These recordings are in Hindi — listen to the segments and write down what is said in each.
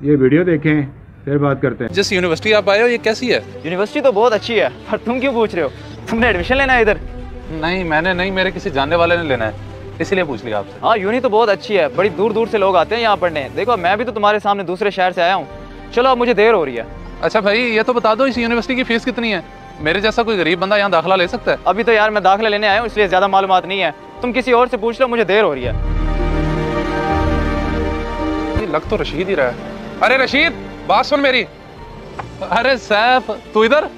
ये वीडियो देखें फिर बात करते हैं। जिस यूनिवर्सिटी आप आए हो ये कैसी है? यूनिवर्सिटी तो बहुत अच्छी है, पर तुम क्यों पूछ रहे हो? तुमने एडमिशन लेना है इधर? नहीं मैंने नहीं, मेरे किसी जानने वाले ने लेना है, इसीलिए पूछ लिया आपसे। हाँ, यूनी तो बहुत अच्छी है, बड़ी दूर दूर से लोग आते हैं यहाँ पढ़ने। देखो मैं भी तो तुम्हारे सामने दूसरे शहर से आया हूँ। चलो अब मुझे देर हो रही है। अच्छा भाई ये तो बता दो इस यूनिवर्सिटी की फीस कितनी है? मेरे जैसा कोई गरीब बंदा यहाँ दाखिला ले सकता है? अभी तो यार मैं दाखिला लेने आया हूँ, इसलिए ज़्यादा मालूमात नहीं है। तुम किसी और से पूछ लो, मुझे देर हो रही है। ये लग तो रशीद ही रहा है। अरे रशीद बात सुन मेरी। अरे सैफ तू इधर?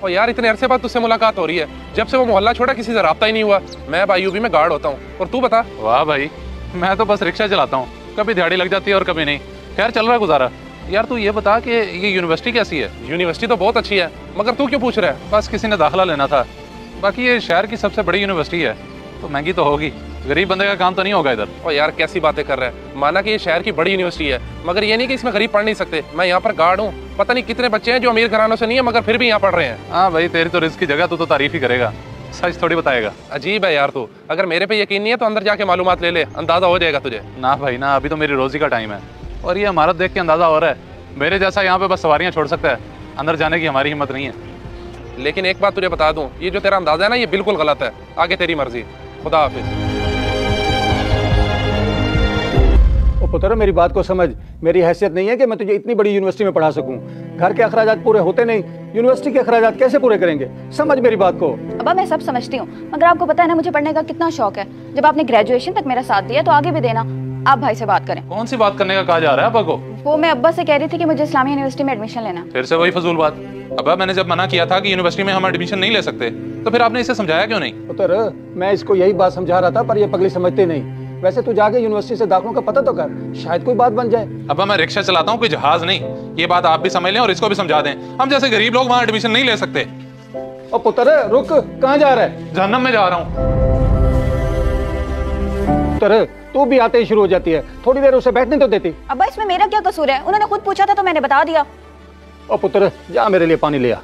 और यार इतने अरसे बाद तुझसे मुलाकात हो रही है, जब से वो मोहल्ला छोड़ा किसी से राब्ता ही नहीं हुआ। मैं अब आईयूबी में गार्ड होता हूँ, और तू बता? वाह भाई, मैं तो बस रिक्शा चलाता हूँ, कभी दिहाड़ी लग जाती है और कभी नहीं। खैर चल रहा है गुजारा। यार तू ये बता कि ये यूनिवर्सिटी कैसी है? यूनिवर्सिटी तो बहुत अच्छी है, मगर तू क्यों पूछ रहा है? बस किसी ने दाखिला लेना था। बाकी ये शहर की सबसे बड़ी यूनिवर्सिटी है, तो महंगी तो होगी, गरीब बंदे का काम तो नहीं होगा इधर। और यार कैसी बातें कर रहा है? माना कि ये शहर की बड़ी यूनिवर्सिटी है, मगर ये नहीं कि इसमें गरीब पढ़ नहीं सकते। मैं यहाँ पर गार्ड हूँ, पता नहीं कितने बच्चे हैं जो अमीर घरानों से नहीं है मगर फिर भी यहाँ पढ़ रहे हैं। हाँ भाई तेरी तो रिस्क की जगह, तू तो तारीफ ही करेगा, सच थोड़ी बताएगा। अजीब है यार तू, अगर मेरे पे यकीन नहीं है तो अंदर जाके मालूमात ले ले, अंदाजा हो जाएगा तुझे। ना भाई ना, अभी तो मेरी रोजी का टाइम है, और ये इमारत देख के अंदाजा हो रहा है मेरे जैसा यहाँ पे बस सवारियाँ छोड़ सकता है, अंदर जाने की हमारी हिम्मत नहीं है। लेकिन एक बात तुझे बता दूं, ये जो तेरा अंदाजा है ना ये बिल्कुल गलत है। आगे तेरी मर्जी, खुदा हाफिज। ओ पुत्र मेरी बात को समझ, मेरी हैसियत नहीं है कि मैं तुझे इतनी बड़ी यूनिवर्सिटी में पढ़ा सकूं। घर के अखराजात पूरे होते नहीं, यूनिवर्सिटी के अखराजात कैसे पूरे करेंगे? समझ मेरी बात को। अब्बा मैं सब समझती हूँ, मगर आपको पता है ना मुझे पढ़ने का कितना शौक है। जब आपने ग्रेजुएशन तक मेरा साथ दिया तो आगे भी देना। आप भाई से बात करें। कौन सी बात करने का कहा जा रहा है अब्बा को? वो मैं अब्बा से कह रही थी कि मुझे इस्लामी यूनिवर्सिटी में एडमिशन लेना। फिर से वही फजूल बात। अब्बा मैंने जब मना किया था कि यूनिवर्सिटी में हम एडमिशन नहीं ले सकते, तो फिर आपने इसे समझाया क्यों नहीं? पुत्र मैं इसको यही बात समझा रहा था, पर ये पगली समझते नहीं। वैसे तू जाके यूनिवर्सिटी से दाखिलों का पता तो कर, शायद कोई बात बन जाए। अब्बा मैं रिक्शा चलाता हूँ, कोई जहाज नहीं। ये बात आप भी समझ लें और इसको भी समझा दें, हम जैसे गरीब लोग वहाँ एडमिशन नहीं ले सकते। ओ पुत्र रुक, कहाँ जा रहा है? जहन्नम में जा रहा हूँ। पुत्र तू भी आते ही शुरू हो जाती है, थोड़ी देर उसे बैठने तो देती। अब्बा इसमें मेरा क्या कसूर है? उन्होंने खुद पूछा था तो मैंने बता दिया। ओ पुत्र जा मेरे लिए पानी ले आ।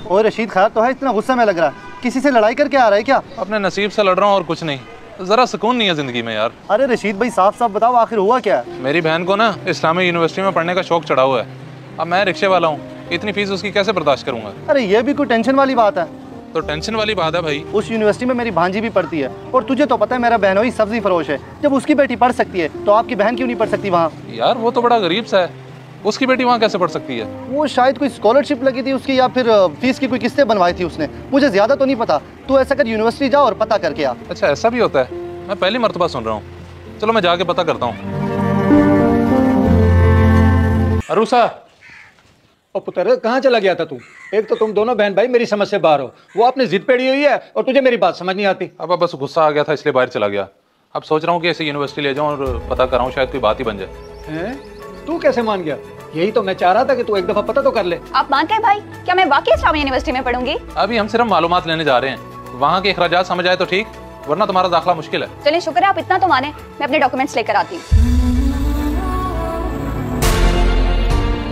और रशीद खान तो है, इतना गुस्सा में लग रहा है, किसी से लड़ाई करके आ रहा है क्या? अपने नसीब से लड़ रहा हूँ और कुछ नहीं, जरा सुकून नहीं है जिंदगी में यार। अरे रशीद भाई साफ साफ बताओ आखिर हुआ क्या? मेरी बहन को ना इस्लामी यूनिवर्सिटी में पढ़ने का शौक चढ़ा हुआ है। अब मैं रिक्शे वाला हूँ, इतनी फीस उसकी कैसे बर्दाश्त करूंगा? अरे ये भी कोई टेंशन वाली बात है? तो टेंशन वाली बात है भाई। उस यूनिवर्सिटी में मेरी भांजी भी पढ़ती है, और तुझे तो पता है मेरा बहनोई सब्जी फरोश है। जब उसकी बेटी पढ़ सकती है तो आपकी बहन क्यों नहीं पढ़ सकती वहाँ? यार वो तो बड़ा गरीब सा है, उसकी बेटी वहाँ कैसे पढ़ सकती है? वो शायद कोई स्कॉलरशिप लगी थी उसकी, या फिर फीस की कोई किस्तें बनवाई थी उसने, मुझे ज्यादा तो नहीं पता। तू ऐसा कर यूनिवर्सिटी जा और पता करके आ। अच्छा ऐसा भी होता है? मैं पहली मर्तबा सुन रहा हूँ। चलो मैं जाके पता करता हूँ। अरूसा। ओ पुत्र कहाँ चला गया था तू? एक तो तुम दोनों बहन भाई मेरी समझ से बाहर हो, वो अपनी जिद पेड़ी हुई है और तुझे मेरी बात समझ नहीं आती। अब बस गुस्सा आ गया था इसलिए बाहर चला गया। अब सोच रहा हूँ कि ऐसे यूनिवर्सिटी ले जाऊँ और पता कराऊँ, शायद कोई बात ही बन जाए। तू कैसे मान गया? यही तो मैं चाह रहा था कि तू एक दफा पता तो कर ले। आप मान गए भाई? क्या मैं वाकई इस्लामी यूनिवर्सिटी में पढ़ूंगी? अभी हम सिर्फ मालूमात लेने जा रहे हैं, वहाँ के अखराजात समझ आए तो ठीक, वरना तुम्हारा दाखिला मुश्किल है। चलिए शुक्र है आप इतना तो माने, मैं अपने डॉक्यूमेंट्स लेकर आती हूँ।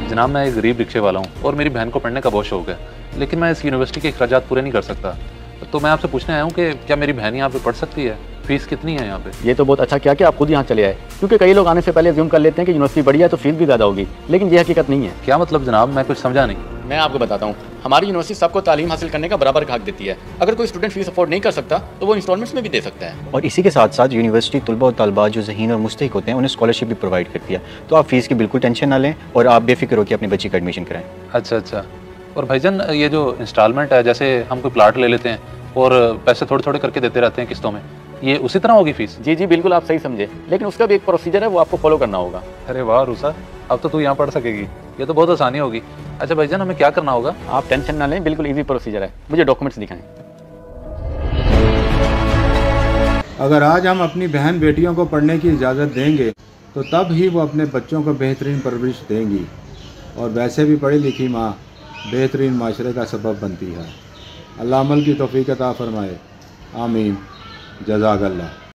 जनाब मैं एक गरीब रिक्शे वाला हूँ और मेरी बहन को पढ़ने का बहुत शौक है, लेकिन मैं इस यूनिवर्सिटी के अखराजात पूरे नहीं कर सकता। तो मैं आपसे पूछने आया हूँ कि क्या मेरी बहन यहाँ पे पढ़ सकती है? फीस कितनी है यहाँ पे? ये तो बहुत अच्छा किया कि आप खुद यहाँ चले आए, क्योंकि कई लोग आने से पहले अज्यूम कर लेते हैं कि यूनिवर्सिटी बढ़िया है तो फीस भी ज़्यादा होगी, लेकिन ये हकीकत नहीं है। क्या मतलब जनाब? मैं कुछ समझा नहीं। मैं आपको बताता हूँ, हमारी यूनिवर्सिटी सबको तालीम हासिल करने का बराबर हक देती है। अगर कोई स्टूडेंट फीस अफोर्ड नहीं कर सकता तो वो इंस्टॉलमेंट्स में भी दे सकता है। और इसी के साथ साथ यूनिवर्सिटी तलबा और तलबा जो ज़हीन और मुस्तहिक होते हैं उन्हें स्कॉलरशिप भी प्रोवाइड करती है। तो आप फीस की बिल्कुल टेंशन ना लें और आप बेफिक्र होकर अपनी बच्ची का एडमिशन कराएं। अच्छा। और भाईजान ये जो इंस्टॉलमेंट है, जैसे हम कोई प्लाट ले लेते हैं और पैसे थोड़े थोड़े करके देते रहते हैं किस्तों में, ये उसी तरह होगी फीस? जी बिल्कुल आप सही समझे, लेकिन उसका भी एक प्रोसीजर है, वो आपको फॉलो करना होगा। अरे वाह रूसा, अब तो तू यहाँ पढ़ सकेगी, ये तो बहुत आसानी होगी। अच्छा भाईजान हमें क्या करना होगा? आप टेंशन ना लें, बिल्कुल ईजी प्रोसीजर है। मुझे डॉक्यूमेंट्स दिखाएं। अगर आज हम अपनी बहन बेटियों को पढ़ने की इजाज़त देंगे तो तब ही वो अपने बच्चों को बेहतरीन परवरिश देंगी, और वैसे भी पढ़ी लिखी माँ बेहतरीन माशरे का सबब बनती है। अल्लाह अमल की तौफीक अता फरमाए। आमीन। जज़ाकल्लाह।